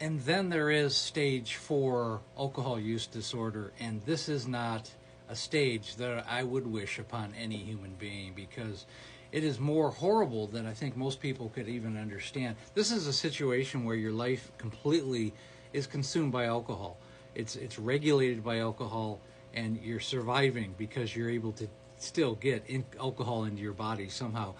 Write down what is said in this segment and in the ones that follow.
And then there is stage 4 alcohol use disorder, and this is not a stage that I would wish upon any human being, because it is more horrible than I think most people could even understand. This is a situation where your life completely is consumed by alcohol. It's regulated by alcohol, and you're surviving because you're able to still get alcohol into your body somehow.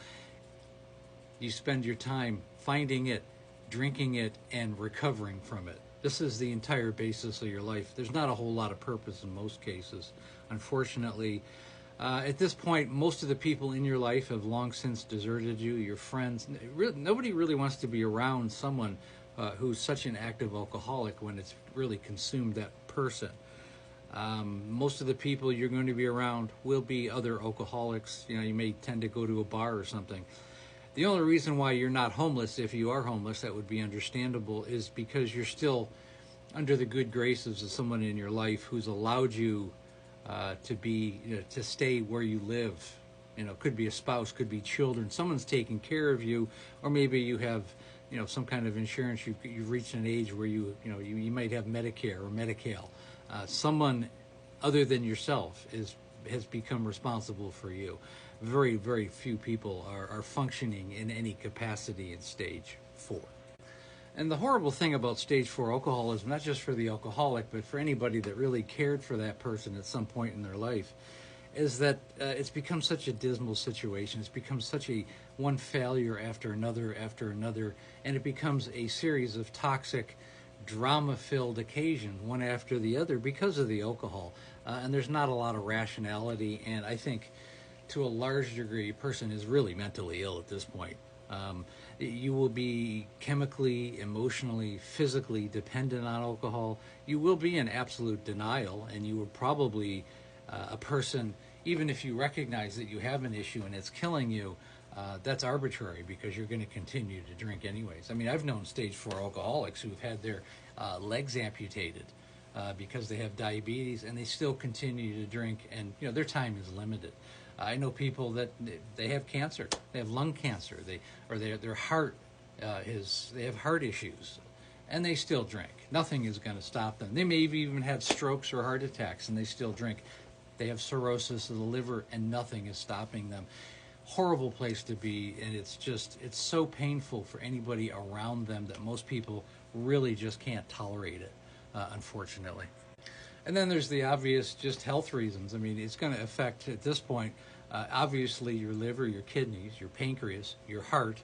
You spend your time finding it, drinking it, and recovering from it. This is the entire basis of your life. There's not a whole lot of purpose in most cases. Unfortunately, at this point, most of the people in your life have long since deserted you, your friends. Nobody really wants to be around someone who's such an active alcoholic when it's really consumed that person. Most of the people you're going to be around will be other alcoholics. You know, you may tend to go to a bar or something. The only reason why you're not homeless, if you are homeless, that would be understandable, is because you're still under the good graces of someone in your life who's allowed you to stay where you live. You know, could be a spouse, could be children. Someone's taking care of you, or maybe you have, some kind of insurance. You've reached an age where you might have Medicare or Medi-Cal. Someone other than yourself has become responsible for you. Very, very few people are functioning in any capacity in stage 4. And the horrible thing about stage 4 alcoholism, not just for the alcoholic, but for anybody that really cared for that person at some point in their life, is that it's become such a dismal situation. It's become such a one failure after another, and it becomes a series of toxic, drama-filled occasions, one after the other, because of the alcohol. And there's not a lot of rationality, and I think to a large degree, a person is really mentally ill at this point. You will be chemically, emotionally, physically dependent on alcohol. You will be in absolute denial, and you will probably, a person, even if you recognize that you have an issue and it's killing you, that's arbitrary, because you're going to continue to drink anyways. I mean, I've known stage 4 alcoholics who've had their legs amputated because they have diabetes, and they still continue to drink, and their time is limited. I know people that they have cancer, they have lung cancer, their heart they have heart issues, and they still drink. Nothing is going to stop them. They may even have strokes or heart attacks, and they still drink. They have cirrhosis of the liver, and nothing is stopping them. Horrible place to be, and it's so painful for anybody around them that most people really just can't tolerate it, unfortunately. And then there's the obvious just health reasons. I mean, it's going to affect, at this point, obviously your liver, your kidneys, your pancreas, your heart,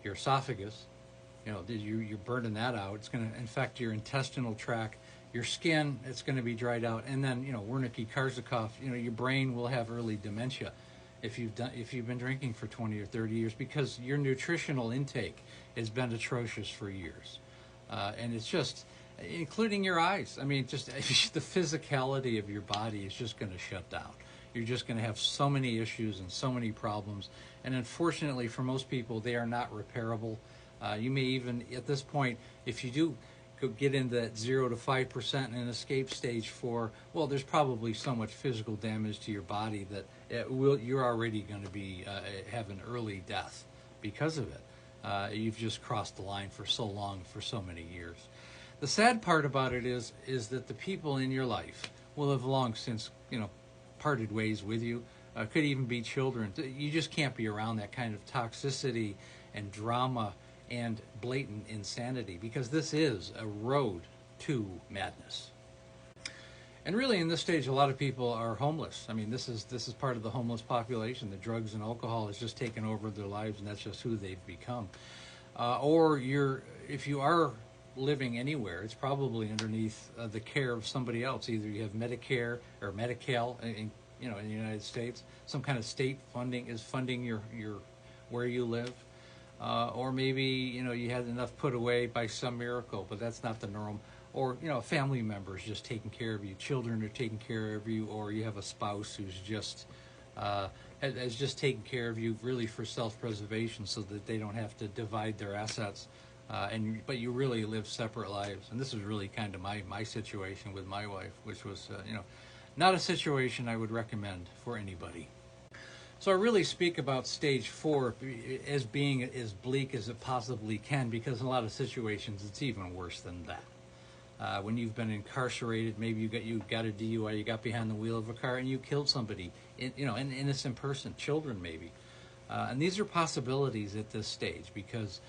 your esophagus. You're burning that out. It's going to infect your intestinal tract, your skin. It's going to be dried out. And then, Wernicke-Korsakoff, your brain will have early dementia if you've been drinking for 20 or 30 years, because your nutritional intake has been atrocious for years. And it's just, including your eyes. I mean, just the physicality of your body is just going to shut down. You're just going to have so many issues and so many problems. And unfortunately, for most people, they are not repairable. You may even, at this point, if you do get into that 0 to 5% and escape stage 4, well, there's probably so much physical damage to your body that you're already going to be have an early death because of it. You've just crossed the line for so long, for so many years. The sad part about it is that the people in your life will have long since, parted ways with you. Could even be children. You just can't be around that kind of toxicity and drama and blatant insanity, because this is a road to madness. And really, in this stage, a lot of people are homeless. I mean, this is part of the homeless population. The drugs and alcohol has just taken over their lives, and that's just who they've become. If you are living anywhere, it's probably underneath the care of somebody else. Either you have Medicare or Medi-Cal in the United States. Some kind of state funding is funding your where you live. Or maybe, you had enough put away by some miracle, but that's not the norm. Or, family members just taking care of you, children are taking care of you, or you have a spouse who's just has just taken care of you really for self-preservation, so that they don't have to divide their assets. But you really live separate lives. And this is really kind of my situation with my wife, which was, not a situation I would recommend for anybody. So I really speak about stage 4 as being as bleak as it possibly can, because in a lot of situations it's even worse than that. When you've been incarcerated, maybe you got a DUI, you got behind the wheel of a car and you killed somebody, an innocent person, children maybe. And these are possibilities at this stage, because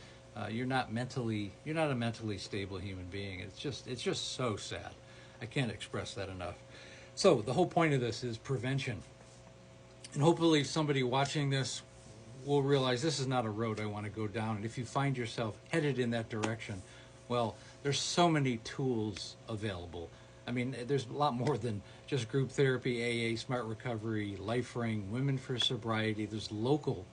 you're not a mentally stable human being. It's just so sad. I can't express that enough. So the whole point of this is prevention. And hopefully somebody watching this will realize this is not a road I want to go down. And if you find yourself headed in that direction, well, there's so many tools available. I mean, there's a lot more than just group therapy, AA, Smart Recovery, Life Ring, Women for Sobriety. There's local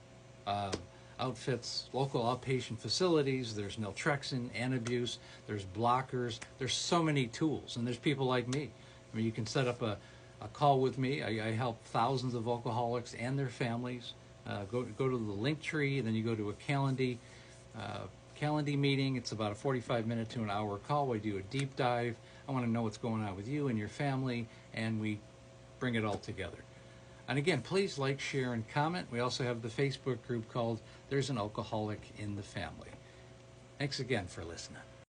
outfits, local outpatient facilities. There's naltrexone, antabuse. There's blockers. There's so many tools. And there's people like me. I mean, you can set up a call with me. I help thousands of alcoholics and their families. Go to the link tree, and then you go to a Calendy meeting. It's about a 45-minute to an hour call. We do a deep dive. I want to know what's going on with you and your family, and we bring it all together. And again, please like, share, and comment. We also have the Facebook group called There's an Alcoholic in the Family. Thanks again for listening.